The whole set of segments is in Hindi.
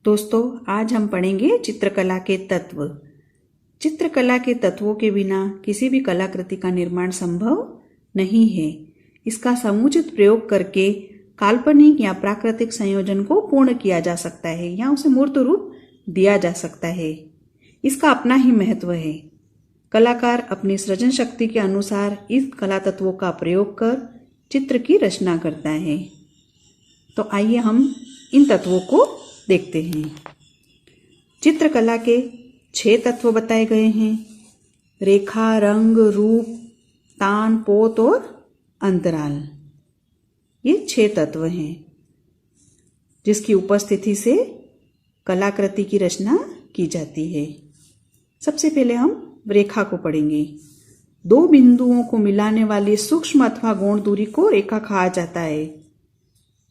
दोस्तों, आज हम पढ़ेंगे चित्रकला के तत्व। चित्रकला के तत्वों के बिना किसी भी कलाकृति का निर्माण संभव नहीं है। इसका समुचित प्रयोग करके काल्पनिक या प्राकृतिक संयोजन को पूर्ण किया जा सकता है या उसे मूर्त रूप दिया जा सकता है। इसका अपना ही महत्व है। कलाकार अपनी सृजन शक्ति के अनुसार इस कला तत्वों का प्रयोग कर चित्र की रचना करता है। तो आइए हम इन तत्वों को देखते हैं। चित्रकला के 6 तत्व बताए गए हैं: रेखा, रंग, रूप, तान, पोत और अंतराल। ये 6 तत्व हैं जिसकी उपस्थिति से कलाकृति की रचना की जाती है। सबसे पहले हम रेखा को पढ़ेंगे। 2 बिंदुओं को मिलाने वाली सूक्ष्म अथवा गौण दूरी को रेखा कहा जाता है।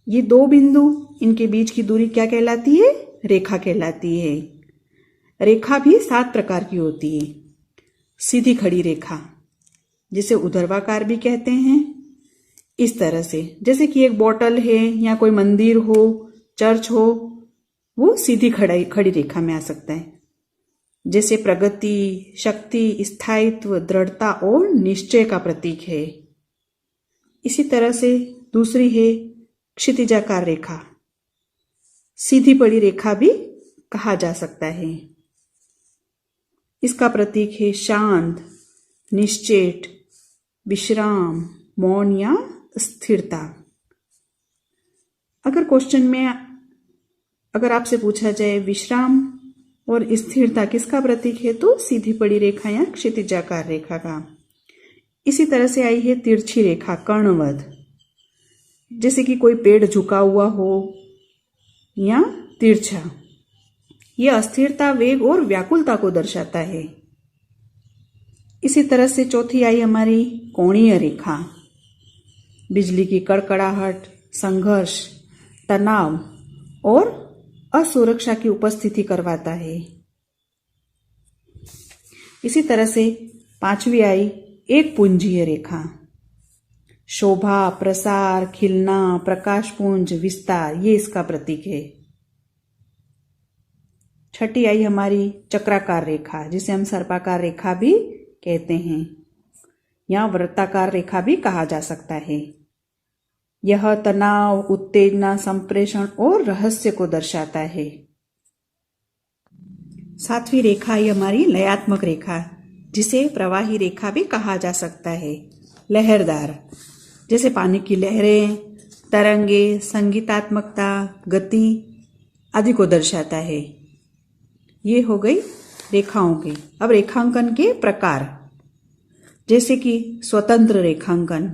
ये 2 बिंदु, इनके बीच की दूरी क्या कहलाती है? रेखा कहलाती है। रेखा भी 7 प्रकार की होती है। सीधी खड़ी रेखा, जिसे ऊर्ध्वाकार भी कहते हैं। इस तरह से, जैसे कि एक बोतल है या कोई मंदिर हो, चर्च हो, वो सीधी खड़ी रेखा में आ सकता है। जैसे प्रगति, शक्ति, स्थायित्व, दृढ़ता और निश्चय का प्रतीक है। इसी तरह से दूसरी है क्षितिजाकार रेखा। सीधी पड़ी रेखा भी कहा जा सकता है। इसका प्रतीक है शांत, निश्चेत, विश्राम, मौन या स्थिरता। अगर क्वेश्चन में अगर आपसे पूछा जाए विश्राम और स्थिरता किसका प्रतीक है, तो सीधी पड़ी रेखा या क्षितिजाकार रेखा का। इसी तरह से आई है तिरछी रेखा, कर्णवध, जैसे कि कोई पेड़ झुका हुआ हो या तिरछा। यह अस्थिरता, वेग और व्याकुलता को दर्शाता है। इसी तरह से चौथी आई हमारी कोणीय रेखा। बिजली की कड़कड़ाहट, संघर्ष, तनाव और असुरक्षा की उपस्थिति करवाता है। इसी तरह से 5वीं आई एक पुंजीय रेखा। शोभा, प्रसार, खिलना, प्रकाशपुंज, विस्तार, ये इसका प्रतीक है। 6ठी आई हमारी चक्राकार रेखा, जिसे हम सर्पाकार रेखा भी कहते हैं या वृत्ताकार रेखा भी कहा जा सकता है। यह तनाव, उत्तेजना, संप्रेषण और रहस्य को दर्शाता है। 7वीं रेखा आई हमारी लयात्मक रेखा, जिसे प्रवाही रेखा भी कहा जा सकता है। लहरदार, जैसे पानी की लहरें, तरंगे, संगीतात्मकता, गति आदि को दर्शाता है। ये हो गई रेखाओं की। अब रेखांकन के प्रकार, जैसे कि स्वतंत्र रेखांकन,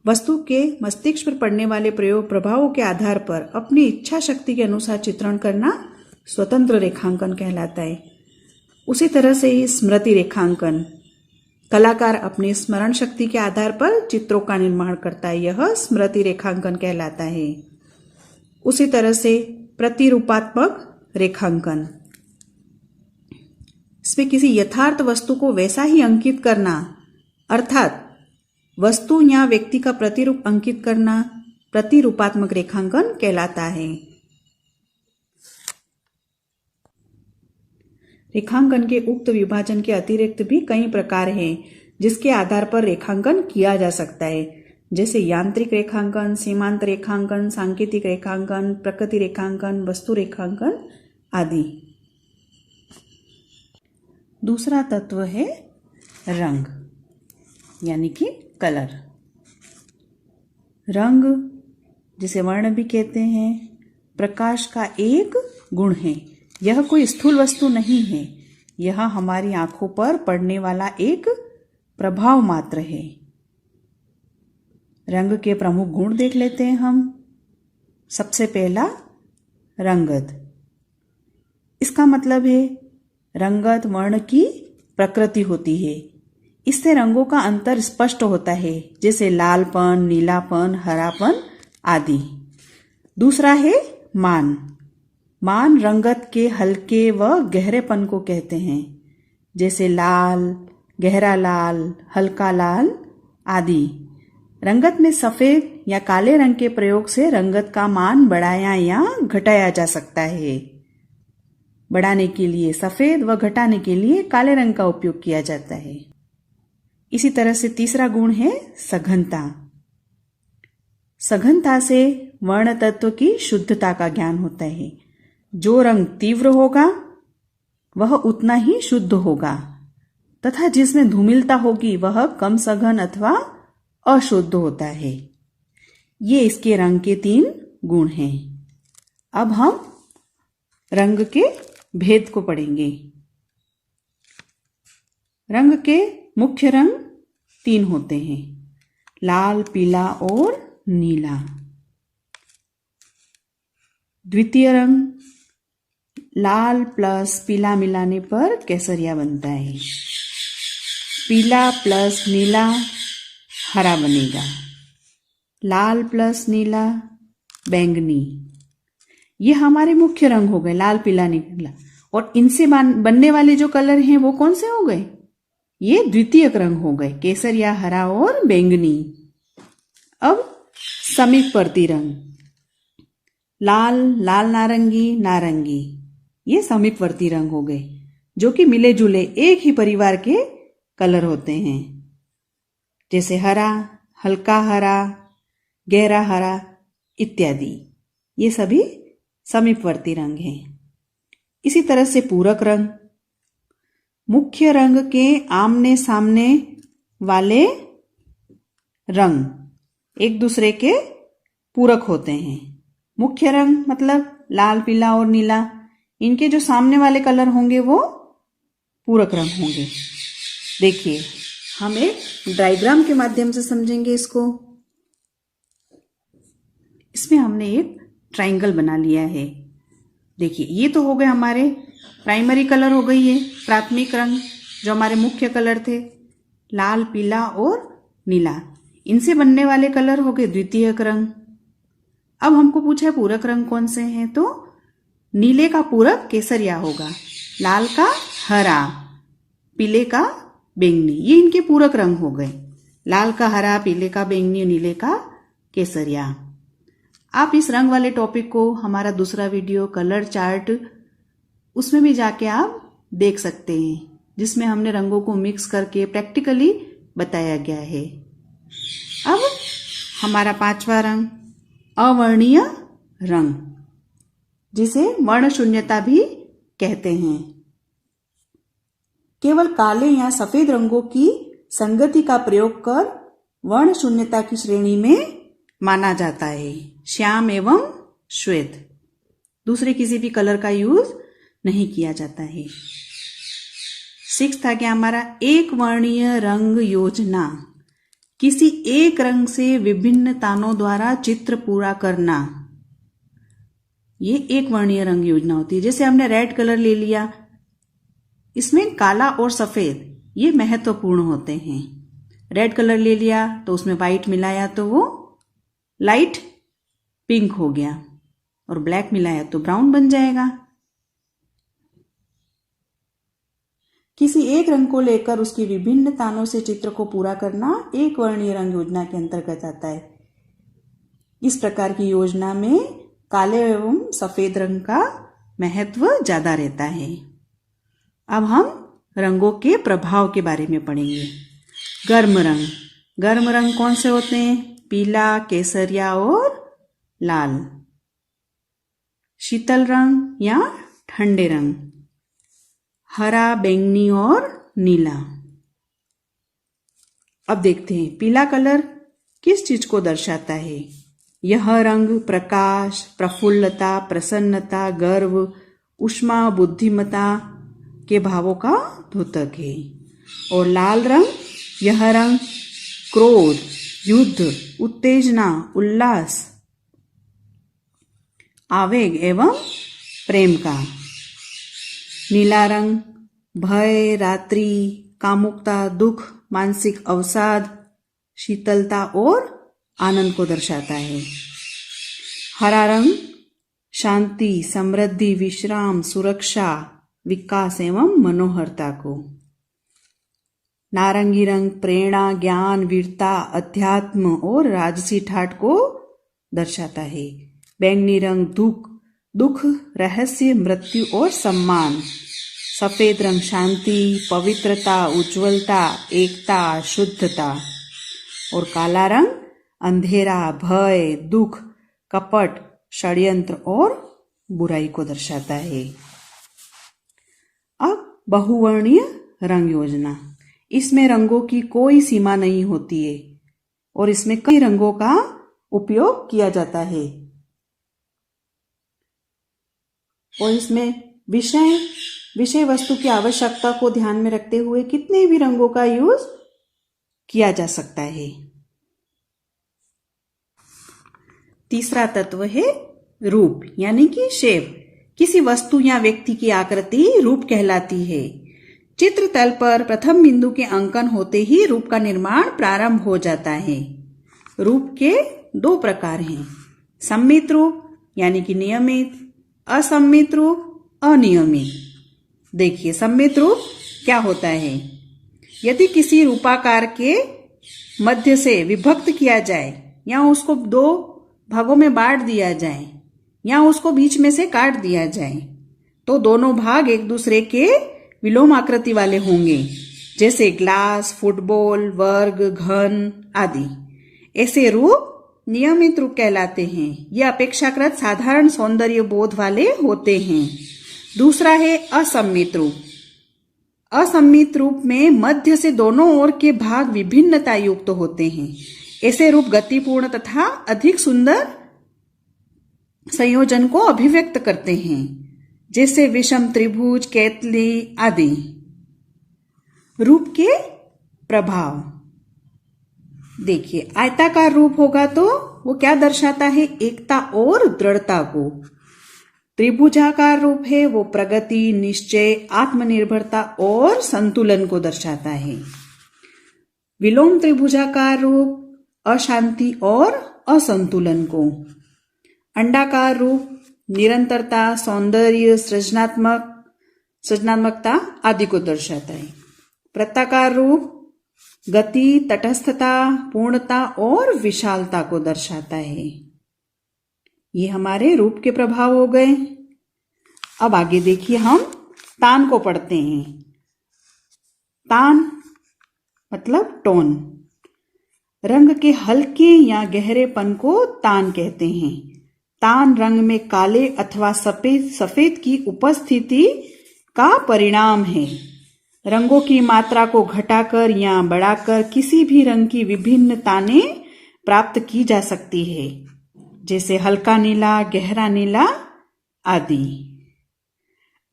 वस्तु के मस्तिष्क पर पड़ने वाले प्रभावों के आधार पर अपनी इच्छा शक्ति के अनुसार चित्रण करना स्वतंत्र रेखांकन कहलाता है। उसी तरह से ही स्मृति रेखांकन, कलाकार अपनी स्मरण शक्ति के आधार पर चित्रों का निर्माण करता है। यह स्मृति रेखांकन कहलाता है। उसी तरह से प्रतिरूपात्मक रेखांकन, इसमें किसी यथार्थ वस्तु को वैसा ही अंकित करना, अर्थात वस्तु या व्यक्ति का प्रतिरूप अंकित करना प्रतिरूपात्मक रेखांकन कहलाता है। रेखांकन के उक्त विभाजन के अतिरिक्त भी कई प्रकार हैं जिसके आधार पर रेखांकन किया जा सकता है, जैसे यांत्रिक रेखांकन, सीमांत रेखांकन, सांकेतिक रेखांकन, प्रकृति रेखांकन, वस्तु रेखांकन आदि। दूसरा तत्व है रंग, यानी कि कलर। रंग, जिसे वर्ण भी कहते हैं, प्रकाश का एक गुण है। यह कोई स्थूल वस्तु नहीं है। यह हमारी आंखों पर पड़ने वाला एक प्रभाव मात्र है। रंग के प्रमुख गुण देख लेते हैं हम। सबसे पहला रंगत। इसका मतलब है रंगत वर्ण की प्रकृति होती है। इससे रंगों का अंतर स्पष्ट होता है, जैसे लालपन, नीलापन, हरापन आदि। दूसरा है मान। मान रंगत के हल्के व गहरेपन को कहते हैं, जैसे लाल, गहरा लाल, हल्का लाल आदि। रंगत में सफेद या काले रंग के प्रयोग से रंगत का मान बढ़ाया या घटाया जा सकता है। बढ़ाने के लिए सफेद व घटाने के लिए काले रंग का उपयोग किया जाता है। इसी तरह से तीसरा गुण है सघनता। सघनता से वर्ण तत्व की शुद्धता का ज्ञान होता है। जो रंग तीव्र होगा वह उतना ही शुद्ध होगा तथा जिसमें धूमिलता होगी वह कम सघन अथवा अशुद्ध होता है। ये इसके रंग के 3 गुण हैं। अब हम रंग के भेद को पढ़ेंगे। रंग के मुख्य रंग 3 होते हैं, लाल, पीला और नीला। द्वितीय रंग लाल प्लस पीला मिलाने पर केसरिया बनता है। पीला प्लस नीला हरा बनेगा। लाल प्लस नीला बैंगनी। ये हमारे मुख्य रंग हो गए, लाल पीला नीला। और इनसे बनने वाले जो कलर हैं वो कौन से हो गए? ये द्वितीयक रंग हो गए, केसरिया, हरा और बैंगनी। अब समीपवर्ती रंग लाल, लाल नारंगी, नारंगी, ये समीपवर्ती रंग हो गए जो कि मिले जुले एक ही परिवार के कलर होते हैं, जैसे हरा, हल्का हरा, गहरा हरा इत्यादि। ये सभी समीपवर्ती रंग हैं। इसी तरह से पूरक रंग मुख्य रंग के आमने सामने वाले रंग एक दूसरे के पूरक होते हैं। मुख्य रंग मतलब लाल, पीला और नीला, इनके जो सामने वाले कलर होंगे वो पूरक रंग होंगे। देखिए, हम एक डायग्राम के माध्यम से समझेंगे इसको। इसमें हमने एक ट्रायंगल बना लिया है। देखिए, ये तो हो गए हमारे प्राइमरी कलर, हो गई है प्राथमिक रंग, जो हमारे मुख्य कलर थे, लाल, पीला और नीला। इनसे बनने वाले कलर हो गए द्वितीयक रंग। अब हमको पूछा है पूरक रंग कौन से हैं, तो नीले का पूरक केसरिया होगा, लाल का हरा, पीले का बैंगनी। ये इनके पूरक रंग हो गए, लाल का हरा, पीले का बैंगनी, नीले का केसरिया। आप इस रंग वाले टॉपिक को हमारा दूसरा वीडियो कलर चार्ट, उसमें भी जाके आप देख सकते हैं, जिसमें हमने रंगों को मिक्स करके प्रैक्टिकली बताया गया है। अब हमारा 5वां रंग अवर्णीय रंग, जिसे वर्ण शून्यता भी कहते हैं। केवल काले या सफेद रंगों की संगति का प्रयोग कर वर्ण शून्यता की श्रेणी में माना जाता है। श्याम एवं श्वेत, दूसरे किसी भी कलर का यूज नहीं किया जाता है। 6 था क्या हमारा एक वर्णीय रंग योजना, किसी एक रंग से विभिन्न तानों द्वारा चित्र पूरा करना। ये एक वर्णीय रंग योजना होती है। जैसे हमने रेड कलर ले लिया, इसमें काला और सफेद ये महत्वपूर्ण होते हैं। रेड कलर ले लिया तो उसमें व्हाइट मिलाया तो वो लाइट पिंक हो गया, और ब्लैक मिलाया तो ब्राउन बन जाएगा। किसी एक रंग को लेकर उसकी विभिन्न तानों से चित्र को पूरा करना एक वर्णीय रंग योजना के अंतर्गत आता है। इस प्रकार की योजना में काले एवं सफेद रंग का महत्व ज्यादा रहता है। अब हम रंगों के प्रभाव के बारे में पढ़ेंगे। गर्म रंग, गर्म रंग कौन से होते हैं? पीला, केसरिया और लाल। शीतल रंग या ठंडे रंग, हरा, बैंगनी और नीला। अब देखते हैं पीला कलर किस चीज को दर्शाता है। यह रंग प्रकाश, प्रफुल्लता, प्रसन्नता, गर्व, उष्मा, बुद्धिमता के भावों का द्योतक है। और लाल रंग, यह रंग क्रोध, युद्ध, उत्तेजना, उल्लास, आवेग एवं प्रेम का। नीला रंग भय, रात्रि, कामुकता, दुख, मानसिक अवसाद, शीतलता और आनंद को दर्शाता है। हरा रंग शांति, समृद्धि, विश्राम, सुरक्षा, विकास एवं मनोहरता को। नारंगी रंग प्रेरणा, ज्ञान, वीरता, अध्यात्म और राजसी ठाठ को दर्शाता है। बैंगनी रंग दुख, दुख, रहस्य, मृत्यु और सम्मान। सफेद रंग शांति, पवित्रता, उज्ज्वलता, एकता, शुद्धता। और काला रंग अंधेरा, भय, दुख, कपट, षड्यंत्र और बुराई को दर्शाता है। अब बहुवर्णीय रंग योजना। इसमें रंगों की कोई सीमा नहीं होती है और इसमें कई रंगों का उपयोग किया जाता है। और इसमें विषय वस्तु की आवश्यकता को ध्यान में रखते हुए कितने भी रंगों का यूज किया जा सकता है। तीसरा तत्व है रूप यानी कि शेप। किसी वस्तु या व्यक्ति की आकृति रूप कहलाती है। चित्र तल पर प्रथम बिंदु के अंकन होते ही रूप का निर्माण प्रारंभ हो जाता है। रूप के दो प्रकार हैं, सम्मित रूप यानी कि नियमित, असम्मित रूप, अनियमित। देखिए सम्मित रूप क्या होता है। यदि किसी रूपाकार के मध्य से विभक्त किया जाए या उसको दो भागों में बांट दिया जाए या उसको बीच में से काट दिया जाए तो दोनों भाग एक दूसरे के विलोम आकृति वाले होंगे, जैसे ग्लास, फुटबॉल, वर्ग, घन आदि। ऐसे रूप नियमित रूप कहलाते हैं। ये अपेक्षाकृत साधारण सौंदर्य बोध वाले होते हैं। दूसरा है असम्मित रूप। असम्मित रूप में मध्य से दोनों ओर के भाग विभिन्नता युक्त होते हैं। ऐसे रूप गतिपूर्ण तथा अधिक सुंदर संयोजन को अभिव्यक्त करते हैं, जैसे विषम त्रिभुज, कैतली आदि। रूप के प्रभाव देखिए, आयताकार रूप होगा तो वो क्या दर्शाता है? एकता और दृढ़ता को। त्रिभुजाकार रूप है वो प्रगति, निश्चय, आत्मनिर्भरता और संतुलन को दर्शाता है। विलोम त्रिभुजाकार रूप अशांति और असंतुलन को। अंडाकार रूप निरंतरता, सौंदर्य, सृजनात्मकता आदि को दर्शाता है। वृत्ताकार रूप गति, तटस्थता, पूर्णता और विशालता को दर्शाता है। ये हमारे रूप के प्रभाव हो गए। अब आगे देखिए, हम तान को पढ़ते हैं। तान मतलब टोन। रंग के हल्के या गहरेपन को तान कहते हैं। तान रंग में काले अथवा सफेद की उपस्थिति का परिणाम है। रंगों की मात्रा को घटाकर या बढ़ाकर किसी भी रंग की विभिन्न ताने प्राप्त की जा सकती है, जैसे हल्का नीला, गहरा नीला आदि।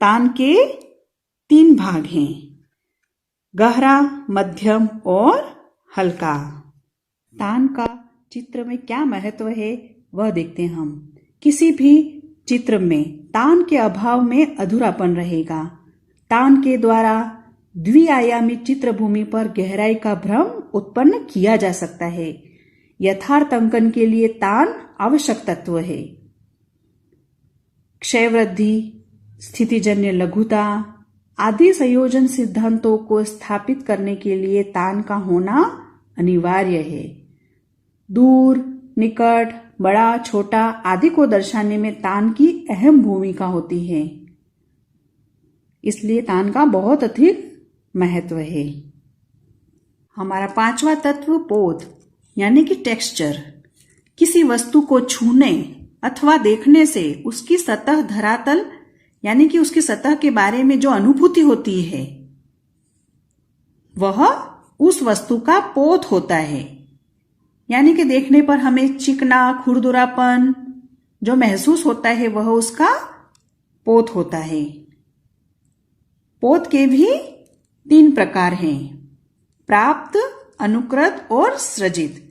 तान के 3 भाग हैं, गहरा, मध्यम और हल्का। तान का चित्र में क्या महत्व है वह देखते हैं हम। किसी भी चित्र में तान के अभाव में अधूरापन रहेगा। तान के द्वारा द्विआयामी चित्रभूमि पर गहराई का भ्रम उत्पन्न किया जा सकता है। यथार्थ अंकन के लिए तान आवश्यक तत्व है। क्षय वृद्धि, स्थितिजन्य लघुता आदि संयोजन सिद्धांतों को स्थापित करने के लिए तान का होना अनिवार्य है। दूर, निकट, बड़ा, छोटा आदि को दर्शाने में तान की अहम भूमिका होती है। इसलिए तान का बहुत अधिक महत्व है। हमारा 5वां तत्व पोत यानी कि टेक्सचर। किसी वस्तु को छूने अथवा देखने से उसकी सतह, धरातल यानी कि उसकी सतह के बारे में जो अनुभूति होती है वह उस वस्तु का पोत होता है। यानी कि देखने पर हमें चिकना, खुरदुरापन जो महसूस होता है वह उसका पोत होता है। पोत के भी 3 प्रकार हैं, प्राप्त, अनुकृत और सृजित।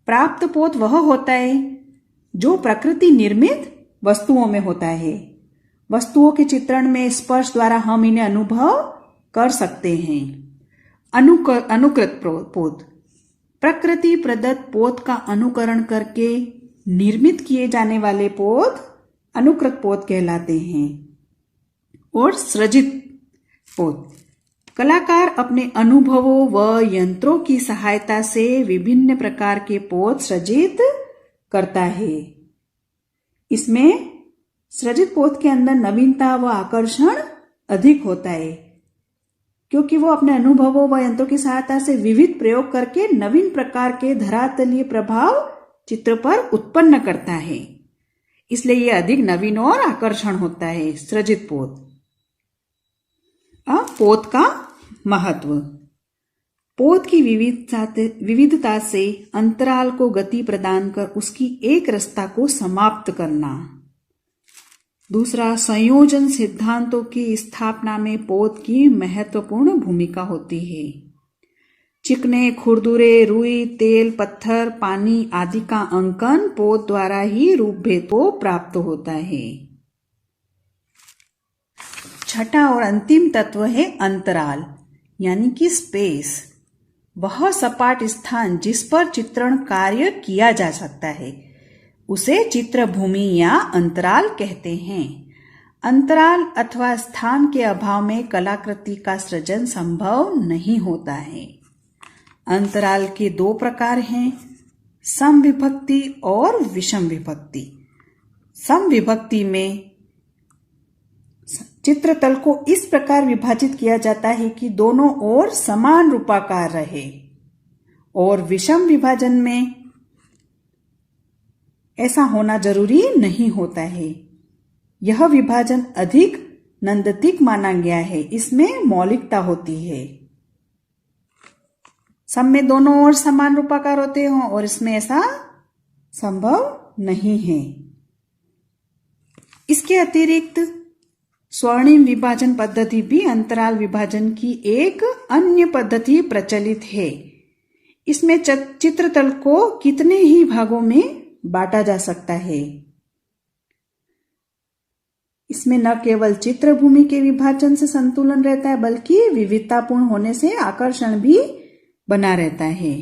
प्राप्त पोत वह होता है जो प्रकृति निर्मित वस्तुओं में होता है। वस्तुओं के चित्रण में स्पर्श द्वारा हम इन्हें अनुभव कर सकते हैं। अनुकृत पोत प्रकृति प्रदत्त पोत का अनुकरण करके निर्मित किए जाने वाले पोत अनुकृत पोत कहलाते हैं। और सृजित पोत कलाकार अपने अनुभवों व यंत्रों की सहायता से विभिन्न प्रकार के पोत सृजित करता है। इसमें सृजित पोत के अंदर नवीनता व आकर्षण अधिक होता है, क्योंकि वो अपने अनुभवों व यंत्रों की सहायता से विविध प्रयोग करके नवीन प्रकार के धरातलीय प्रभाव चित्र पर उत्पन्न करता है। इसलिए ये अधिक नवीन और आकर्षण होता है सृजित पोत। अब पोत का महत्व। पोत की विविधता से अंतराल को गति प्रदान कर उसकी एक रसता को समाप्त करना। दूसरा, संयोजन सिद्धांतों की स्थापना में पोत की महत्वपूर्ण भूमिका होती है। चिकने, खुरदुरे, रुई, तेल, पत्थर, पानी आदि का अंकन पोत द्वारा ही रूप भेद को प्राप्त होता है। छठा और अंतिम तत्व है अंतराल, यानी कि स्पेस। वह सपाट स्थान जिस पर चित्रण कार्य किया जा सकता है उसे चित्रभूमि या अंतराल कहते हैं। अंतराल अथवा स्थान के अभाव में कलाकृति का सृजन संभव नहीं होता है। अंतराल के दो प्रकार हैं, समविभक्ति और विषम विभक्ति। समविभक्ति में चित्रतल को इस प्रकार विभाजित किया जाता है कि दोनों ओर समान रूपाकार रहे, और विषम विभाजन में ऐसा होना जरूरी नहीं होता है। यह विभाजन अधिक नंदतिक माना गया है, इसमें मौलिकता होती है। सब में दोनों ओर समान रूपाकार होते हों और इसमें ऐसा संभव नहीं है। इसके अतिरिक्त स्वर्णिम विभाजन पद्धति भी अंतराल विभाजन की एक अन्य पद्धति प्रचलित है। इसमें चित्रतल को कितने ही भागों में बांटा जा सकता है। इसमें न केवल चित्रभूमि के विभाजन से संतुलन रहता है, बल्कि विविधतापूर्ण होने से आकर्षण भी बना रहता है।